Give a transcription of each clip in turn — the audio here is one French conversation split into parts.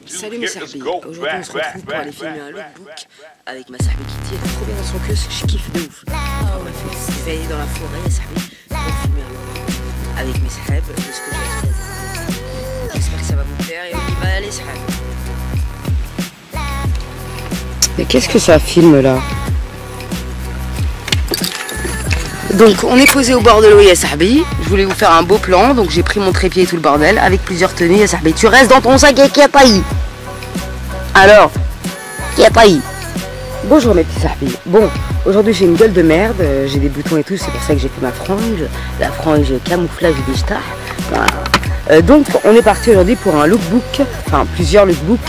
Salut mes sahbis, aujourd'hui on se retrouve pour aller filmer un lookbook avec ma sahbi Kitty, elle est trop bien dans son queue, je kiffe de ouf. On m'a fait aller dans la forêt les sahbis pour filmer un lookbook avec mes sahbs de ce que j'ai fait. J'espère que ça va vous plaire et on y va les sahbs. Mais qu'est-ce que ça filme là? Donc on est posé au bord de l'eau, ya sahbi. Je voulais vous faire un beau plan, donc j'ai pris mon trépied et tout le bordel avec plusieurs tenues, ya sahbi. Tu restes dans ton sac et qui a taillé. Alors, qui a taillé. Bonjour mes petits sahbis. Bon, aujourd'hui j'ai une gueule de merde, j'ai des boutons et tout, c'est pour ça que j'ai fait ma frange, la frange camouflage du star. Voilà. Donc on est parti aujourd'hui pour un lookbook, enfin plusieurs lookbooks,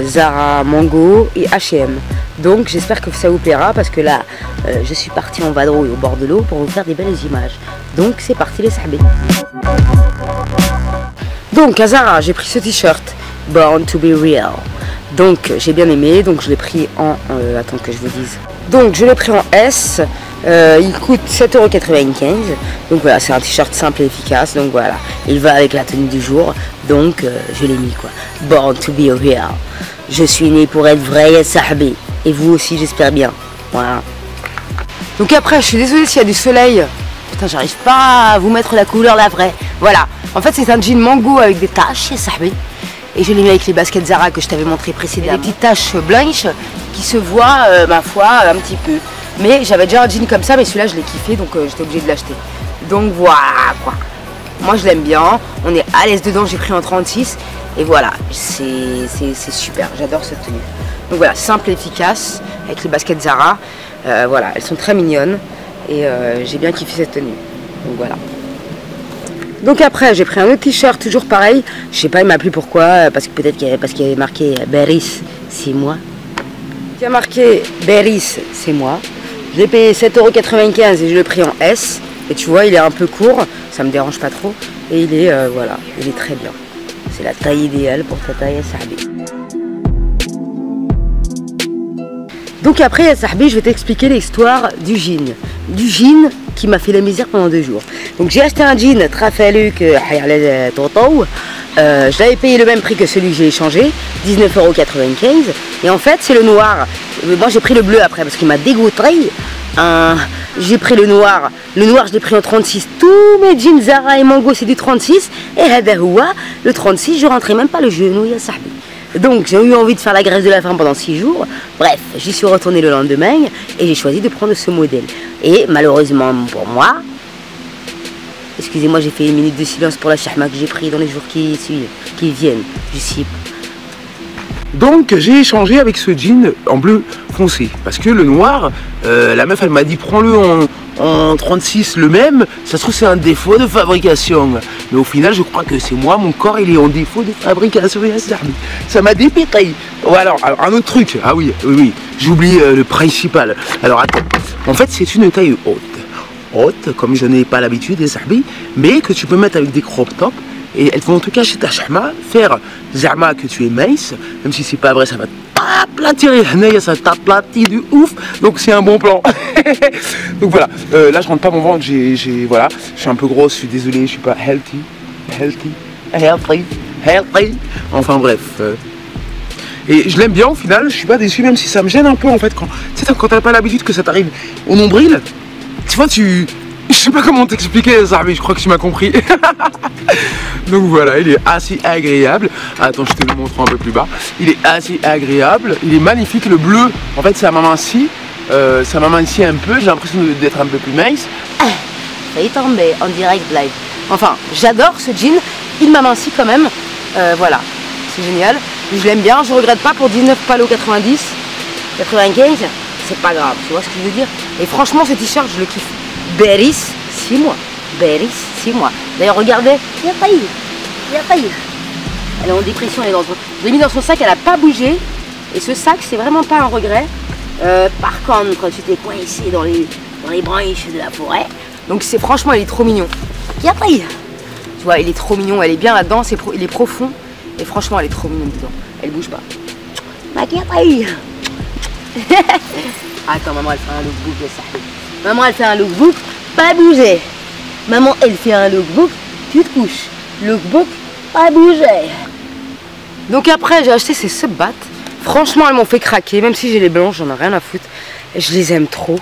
Zara, Mango et H&M. Donc j'espère que ça vous plaira parce que là je suis partie en vadrouille au bord de l'eau pour vous faire des belles images. Donc c'est parti les sahbis. Donc à Zara j'ai pris ce t-shirt Born to be Real. Donc j'ai bien aimé, donc je l'ai pris en attends que je vous dise. Donc je l'ai pris en S. Il coûte 7,95 €. Donc voilà, c'est un t-shirt simple et efficace. Donc voilà, il va avec la tenue du jour. Donc je l'ai mis quoi. Born to be Real. Je suis né pour être vrai ya sahbi. Et vous aussi j'espère bien. Voilà. Donc après je suis désolée s'il y a du soleil. Putain j'arrive pas à vous mettre la couleur la vraie. Voilà. En fait c'est un jean Mango avec des taches ya sahbi. Et je l'ai mis avec les baskets Zara que je t'avais montré précédemment. Des petites taches blanches qui se voient ma foi un petit peu. Mais j'avais déjà un jean comme ça mais celui-là je l'ai kiffé donc j'étais obligée de l'acheter. Donc voilà quoi. Moi je l'aime bien. On est à l'aise dedans, j'ai pris en 36. Et voilà, c'est super, j'adore cette tenue. Donc voilà, simple et efficace, avec les baskets Zara. Voilà, elles sont très mignonnes. Et j'ai bien kiffé cette tenue. Donc voilà. Donc après, j'ai pris un autre t-shirt, toujours pareil. Je sais pas, il m'a plu pourquoi. Parce que peut-être qu'il y avait marqué Beris, c'est moi. Il y a marqué Beris, c'est moi. Je l'ai payé 7,95 € et je l'ai pris en S. Et tu vois, il est un peu court, ça me dérange pas trop. Et il est, voilà, il est très bien. C'est la taille idéale pour ta taille ya sahbi. Donc après ya sahbi, je vais t'expliquer l'histoire du jean. Du jean qui m'a fait la misère pendant 2 jours. Donc j'ai acheté un jean Trafaluk Toto. Je l'avais payé le même prix que celui que j'ai échangé, 19,95 €. Et en fait c'est le noir. Moi j'ai pris le bleu après parce qu'il m'a dégoûté. J'ai pris le noir je l'ai pris en 36. Tous mes jeans Zara et Mango c'est du 36. Et le 36 je rentrais même pas le genou ya sahbi. Donc j'ai eu envie de faire la graisse de la femme pendant 6 jours. Bref, j'y suis retournée le lendemain et j'ai choisi de prendre ce modèle. Et malheureusement pour moi, excusez-moi j'ai fait une minute de silence pour la chahma que j'ai pris dans les jours qui viennent. Je sais. Donc j'ai échangé avec ce jean en bleu foncé parce que le noir, la meuf elle m'a dit prends-le en 36 le même, ça se trouve c'est un défaut de fabrication. Mais au final je crois que c'est moi, mon corps il est en défaut de fabrication. Ça m'a dépété. Voilà, alors un autre truc, ah oui, j'oublie le principal. Alors attends, en fait c'est une taille haute, comme je n'ai pas l'habitude des sahbi, mais que tu peux mettre avec des crop tops. Et elles vont en tout cas chez ta chahma faire zama que tu es mince, même si c'est pas vrai, ça va t'aplatir, ça t'aplatit du ouf, donc c'est un bon plan. Donc voilà, là je rentre pas mon ventre, voilà, je suis un peu grosse, je suis désolé, je suis pas healthy, enfin bref. Et je l'aime bien au final, je suis pas déçu, même si ça me gêne un peu en fait, quand t'as pas l'habitude que ça t'arrive au nombril, tu vois, je sais pas comment t'expliquer ça, mais je crois que tu m'as compris. Donc voilà, il est assez agréable. Attends, je te le montre un peu plus bas. Il est assez agréable, il est magnifique. Le bleu, en fait, ça m'amincit. Ça m'amincit un peu, j'ai l'impression d'être un peu plus mince. Ça y est tombé en direct live. Enfin, j'adore ce jean, il m'amincit quand même. Voilà, c'est génial. Je l'aime bien, je regrette pas pour 19 palos 95, c'est pas grave, tu vois ce que je veux dire. Et franchement, ce t-shirt, je le kiffe. Beris, 6 mois. Beris, 6 mois. D'ailleurs, regardez, il y a failli. Elle est en dépression, elle est dans son... Je l'ai mis dans son sac, elle n'a pas bougé. Et ce sac, c'est vraiment pas un regret. Par contre, quand tu t'es coincé dans les branches de la forêt. Donc c'est franchement, il est trop mignon. Il y a failli. Tu vois, il est trop mignon, elle est bien là-dedans, il est profond. Et franchement, elle est trop mignonne dedans. Elle bouge pas. Attends, maman, elle fait un lookbook de ça. Maman, elle fait un lookbook, pas bouger. Maman, elle fait un lookbook, tu te couches. Lookbook, pas bouger. Donc après j'ai acheté ces subbat. Franchement elles m'ont fait craquer, même si j'ai les blanches, j'en ai rien à foutre. Je les aime trop.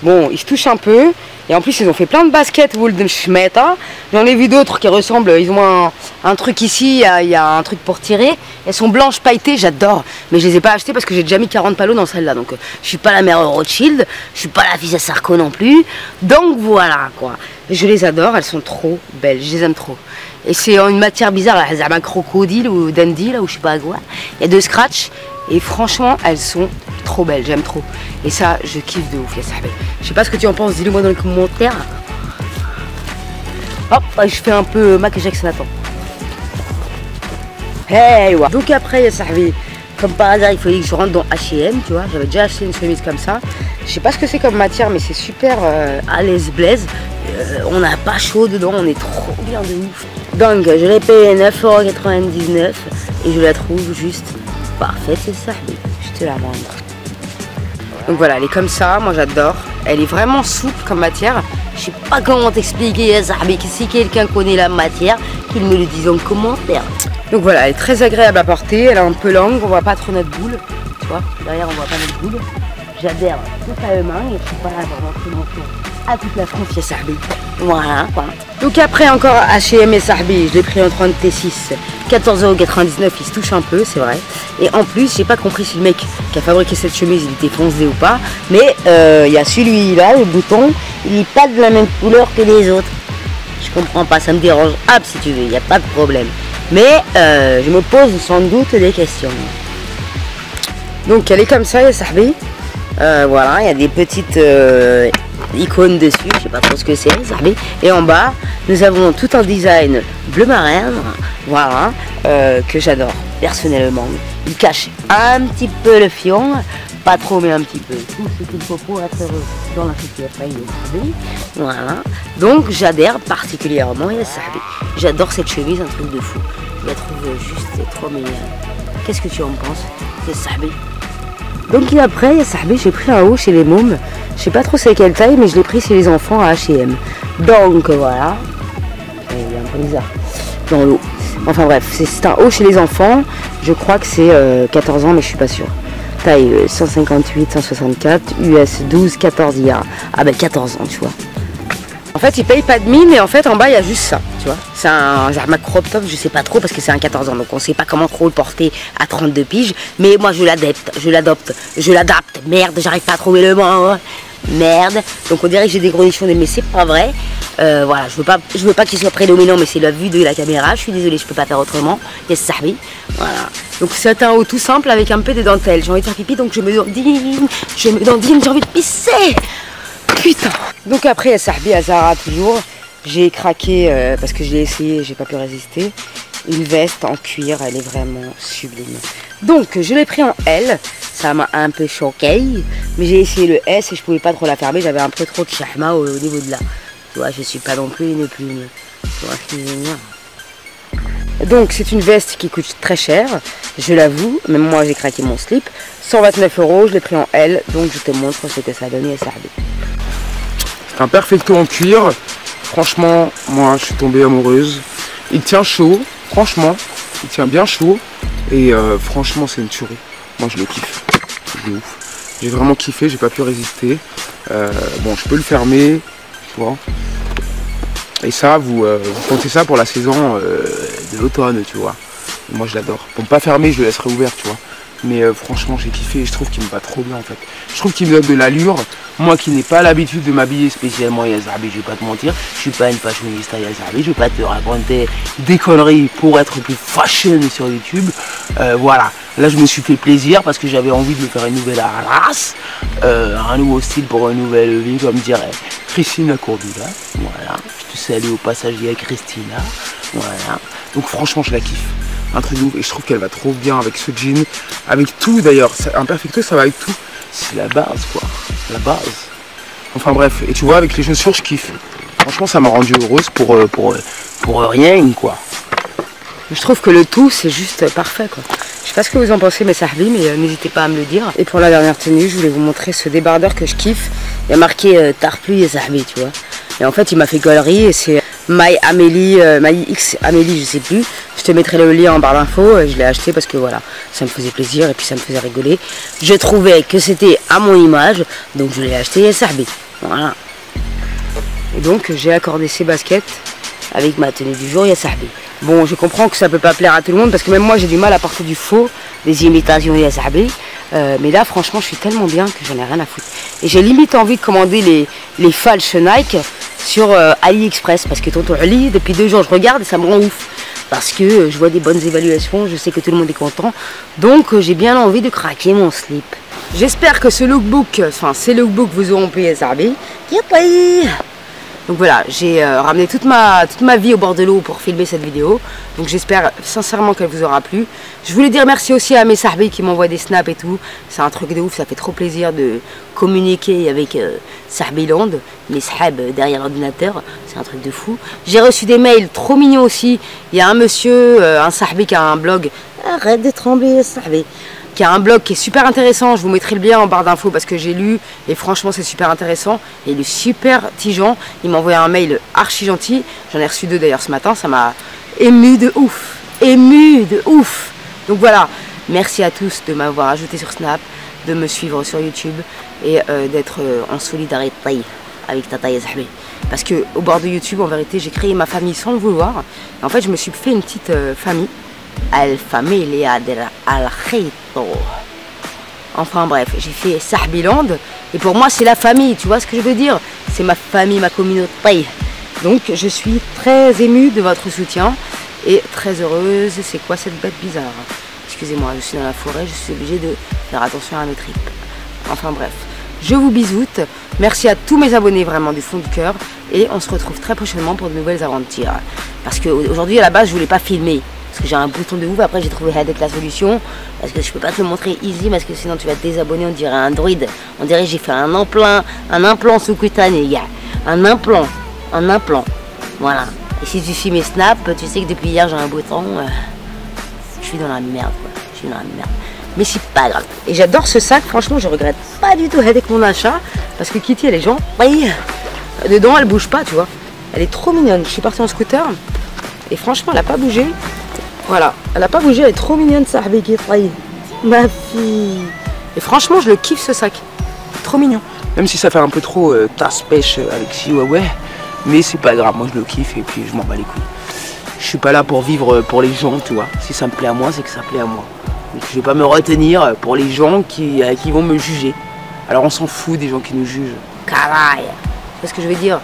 Bon, ils se touchent un peu. Et en plus ils ont fait plein de baskets Wold Schmeta. J'en ai vu d'autres qui ressemblent, ils ont un truc ici, il y a un truc pour tirer. Elles sont blanches pailletées, j'adore. Mais je les ai pas achetées parce que j'ai déjà mis 40 palos dans celle-là. Donc je suis pas la mère Rothschild, je suis pas la fille à Sarko non plus. Donc voilà quoi. Je les adore, elles sont trop belles, je les aime trop. Et c'est en une matière bizarre, là, elles ont un crocodile ou dandy là, ou je sais pas quoi. Il y a 2 scratchs. Et franchement, elles sont trop belles, j'aime trop. Et ça, je kiffe de ouf, ya sahbi. Je sais pas ce que tu en penses, dis-le moi dans les commentaires. Hop, je fais un peu Michael Jackson, attends. Hey, ouais. Donc après, ya sahbi, comme par hasard, il fallait que je rentre dans H&M, tu vois. J'avais déjà acheté une chemise comme ça. Je sais pas ce que c'est comme matière, mais c'est super à l'aise blaise. On n'a pas chaud dedans, on est trop bien de ouf. Donc, je l'ai payé 9,99 € et je la trouve juste parfaite, c'est ça. Je te la montre. Donc voilà, elle est comme ça, moi j'adore. Elle est vraiment souple comme matière. Je sais pas comment t'expliquer, mais si quelqu'un connaît la matière, qu'il me le dise en commentaire. Donc voilà, elle est très agréable à porter, elle est un peu longue, on voit pas trop notre boule. Tu vois, derrière on voit pas notre boule. J'adhère tout à eux-mains et je suis pas là pour montrer mon tour à toute la France, ya sahbi. Voilà, quoi. Donc après encore H&M et sahbi, je l'ai pris en 30 T6, 14,99 €, il se touche un peu, c'est vrai. Et en plus, j'ai pas compris si le mec qui a fabriqué cette chemise, il était foncé ou pas. Mais il y a celui-là, le bouton, il n'est pas de la même couleur que les autres. Je comprends pas, ça me dérange. Hop, si tu veux, il n'y a pas de problème. Mais je me pose sans doute des questions. Donc elle est comme ça, ya sahbi. Voilà, il y a des petites icônes dessus, je sais pas trop ce que c'est, sahbi. Et en bas, nous avons tout un design bleu marin, voilà, que j'adore personnellement. Il cache un petit peu le fion, pas trop mais un petit peu. Tout ce qu'il faut pour être heureux dans la société, sahbi. Voilà. Donc j'adhère particulièrement, ya sahbi. J'adore cette chemise, un truc de fou. Je la trouve juste, c'est trop mignonne. Qu'est-ce que tu en penses, ya sahbi? Donc après, ya sahbi, j'ai pris un haut chez les mômes. Je sais pas trop c'est quelle taille, mais je l'ai pris chez les enfants à H&M. Donc voilà. Il est un peu bizarre dans l'eau. Enfin bref, c'est un haut chez les enfants. Je crois que c'est 14 ans, mais je suis pas sûre. Taille 158, 164, US 12, 14 IA. Ah ben 14 ans, tu vois. En fait, il paye pas de mine et en fait, en bas, il y a juste ça, tu vois. C'est un crop top, je sais pas trop parce que c'est un 14 ans, donc on sait pas comment trop le porter à 32 piges. Mais moi, je l'adapte. Merde, j'arrive pas à trouver le mot. Merde. Donc on dirait que j'ai des gros nichons, mais c'est pas vrai. Voilà, je veux pas qu'il soit prédominant, mais c'est la vue de la caméra. Je suis désolée, je peux pas faire autrement. Yes, sahbi. Voilà. Donc c'est un haut tout simple avec un peu de dentelle. J'ai envie de faire pipi, donc je me dandine, j'ai envie de pisser. Putain. Donc après, sahbi à Zara toujours. J'ai craqué parce que je l'ai essayé, j'ai pas pu résister. Une veste en cuir, elle est vraiment sublime. Donc je l'ai pris en L. Ça m'a un peu choqué, mais j'ai essayé le S et je pouvais pas trop la fermer. J'avais un peu trop de chahma au niveau de là. Tu vois, je suis pas non plus une plume. Tu vois, excusez-moi. Donc c'est une veste qui coûte très cher, je l'avoue. Même moi j'ai craqué mon slip. 129 €, je l'ai pris en L. Donc je te montre ce que ça a donné à sahbi. C'est un perfecto en cuir. Franchement, moi je suis tombée amoureuse. Il tient chaud, franchement. Il tient bien chaud. Et franchement c'est une tuerie. Moi je le kiffe. De ouf. J'ai vraiment kiffé, j'ai pas pu résister. Bon, je peux le fermer, tu vois. Et ça, vous comptez ça pour la saison de l'automne, tu vois. Et moi je l'adore. Pour ne pas fermer, je le laisserai ouvert, tu vois. Mais franchement, j'ai kiffé et je trouve qu'il me va trop bien en fait. Je trouve qu'il me donne de l'allure. Moi qui n'ai pas l'habitude de m'habiller spécialement, ya sahbi, je vais pas te mentir. Je suis pas une fashionista, ya sahbi. Je vais pas te raconter des conneries pour être plus fashion sur YouTube. Voilà. Là, je me suis fait plaisir parce que j'avais envie de me faire une nouvelle race. Un nouveau style pour une nouvelle vie, comme dirait Christina Cordula. Voilà. Je te salue au passage, il y a Christina. Voilà. Donc franchement, je la kiffe. Un truc de ouf et je trouve qu'elle va trop bien avec ce jean, avec tout d'ailleurs, un perfecto ça va avec tout, c'est la base quoi, la base. Enfin bref, et tu vois avec les chaussures je kiffe, franchement ça m'a rendu heureuse pour rien quoi. Je trouve que le tout c'est juste parfait quoi. Je sais pas ce que vous en pensez mes sahbi, mais n'hésitez pas à me le dire. Et pour la dernière tenue, je voulais vous montrer ce débardeur que je kiffe. Il y a marqué Tarpluie et sahbi, tu vois. Et en fait il m'a fait galerie et c'est My X Amélie, je sais plus. Je te mettrai le lien en barre d'infos. Je l'ai acheté parce que voilà, ça me faisait plaisir et puis ça me faisait rigoler. Je trouvais que c'était à mon image, donc je l'ai acheté à Sahbi. Voilà. Et donc j'ai accordé ces baskets avec ma tenue du jour, il y a Sahbi. Bon, je comprends que ça peut pas plaire à tout le monde parce que même moi j'ai du mal à porter du faux, des imitations il y a Sahbi. Mais là franchement je suis tellement bien que j'en ai rien à foutre. Et j'ai limite envie de commander les falches Nike sur AliExpress parce que tonton Ali, depuis 2 jours je regarde et ça me rend ouf. Parce que je vois des bonnes évaluations, je sais que tout le monde est content. Donc j'ai bien envie de craquer mon slip. J'espère que ce lookbook, enfin ces lookbooks vous auront payé Sahbi. Donc voilà, j'ai ramené toute ma vie au bord de l'eau pour filmer cette vidéo. Donc j'espère sincèrement qu'elle vous aura plu. Je voulais dire merci aussi à mes Sahbi qui m'envoient des snaps et tout. C'est un truc de ouf, ça fait trop plaisir de communiquer avec Sahbiland, mes Sahab derrière l'ordinateur. C'est un truc de fou. J'ai reçu des mails trop mignons aussi. Il y a un monsieur, un Sahbi qui a un blog. Arrête de trembler, Sahbi. Qui a un blog qui est super intéressant, je vous mettrai le lien en barre d'infos parce que j'ai lu et franchement c'est super intéressant et il est super tigeant, il m'a envoyé un mail archi gentil, j'en ai reçu 2 d'ailleurs ce matin, ça m'a ému de ouf, donc voilà, merci à tous de m'avoir ajouté sur Snap, de me suivre sur YouTube et d'être en solidarité avec Tata et Sahbi. Parce que au bord de YouTube en vérité j'ai créé ma famille sans le vouloir, et en fait je me suis fait une petite famille. Al Familia de Al Khito. Enfin bref, j'ai fait Sahbiland et pour moi c'est la famille, tu vois ce que je veux dire? C'est ma famille, ma communauté. Donc je suis très émue de votre soutien et très heureuse. C'est quoi cette bête bizarre? Excusez-moi, je suis dans la forêt, je suis obligée de faire attention à mes tripes. Enfin bref, je vous bisoute. Merci à tous mes abonnés vraiment du fond du cœur et on se retrouve très prochainement pour de nouvelles aventures. Parce qu'aujourd'hui à la base je voulais pas filmer. Parce que j'ai un bouton de ouf, après j'ai trouvé avec la solution. Parce que je peux pas te le montrer easy, parce que sinon tu vas te désabonner, on dirait un droïde. On dirait que j'ai fait un implant sous-cutané, gars. Un implant. Voilà. Et si tu suis mes snaps, tu sais que depuis hier j'ai un bouton. Je suis dans la merde, quoi. Je suis dans la merde. Mais c'est pas grave. Et j'adore ce sac, franchement je regrette pas du tout avec mon achat. Parce que Kitty elle est gentille. Dedans elle bouge pas, tu vois. Elle est trop mignonne. Je suis partie en scooter. Et franchement elle a pas bougé. Voilà, elle a pas bougé, elle est trop mignonne, Sahbi qui est ma fille. Et franchement, je le kiffe ce sac. Trop mignon. Même si ça fait un peu trop tasse-pêche avec Chihuahua, mais c'est pas grave, moi je le kiffe et puis je m'en bats les couilles. Je suis pas là pour vivre pour les gens, tu vois. Si ça me plaît à moi, c'est que ça plaît à moi. Donc je vais pas me retenir pour les gens qui vont me juger. Alors on s'en fout des gens qui nous jugent. Caraï. C'est ce que je veux dire.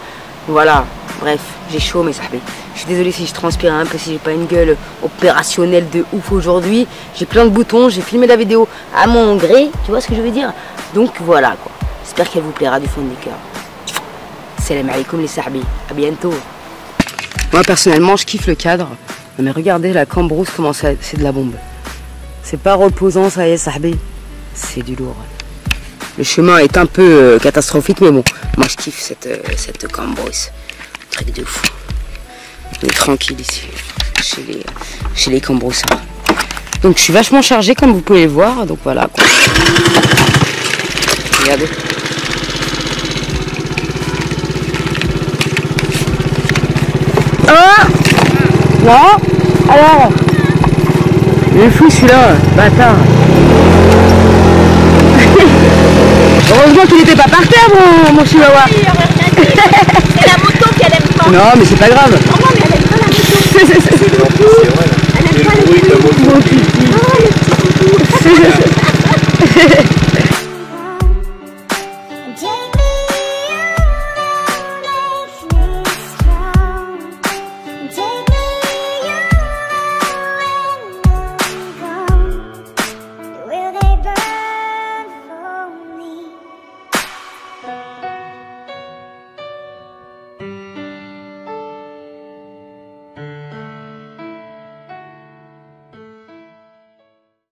Voilà, bref, j'ai chaud mes Sahbi. Je suis désolée si je transpire un peu, si j'ai pas une gueule opérationnelle de ouf aujourd'hui. J'ai plein de boutons, j'ai filmé la vidéo à mon gré, tu vois ce que je veux dire? Donc voilà quoi. J'espère qu'elle vous plaira du fond du cœur. Salam alaikum les Sahbi, à bientôt. Moi personnellement je kiffe le cadre. Mais regardez la cambrousse comment c'est de la bombe. C'est pas reposant ça y est Sahbi. C'est du lourd. Le chemin est un peu catastrophique mais bon. Moi je kiffe cette cambrousse. Truc de fou. On est tranquille ici, chez les cambroussards. Donc je suis vachement chargée comme vous pouvez le voir, donc voilà. Regardez. Ah non. Alors il est fou celui-là, bâtard. Heureusement qu'il n'était pas par terre mon chihuahua. C'est la moto qu'elle aime pas. Non mais c'est pas grave. Oh non mais elle aime pas la moto. C'est beaucoup. Elle aime pas la moto. Mon petit. Oh le petit.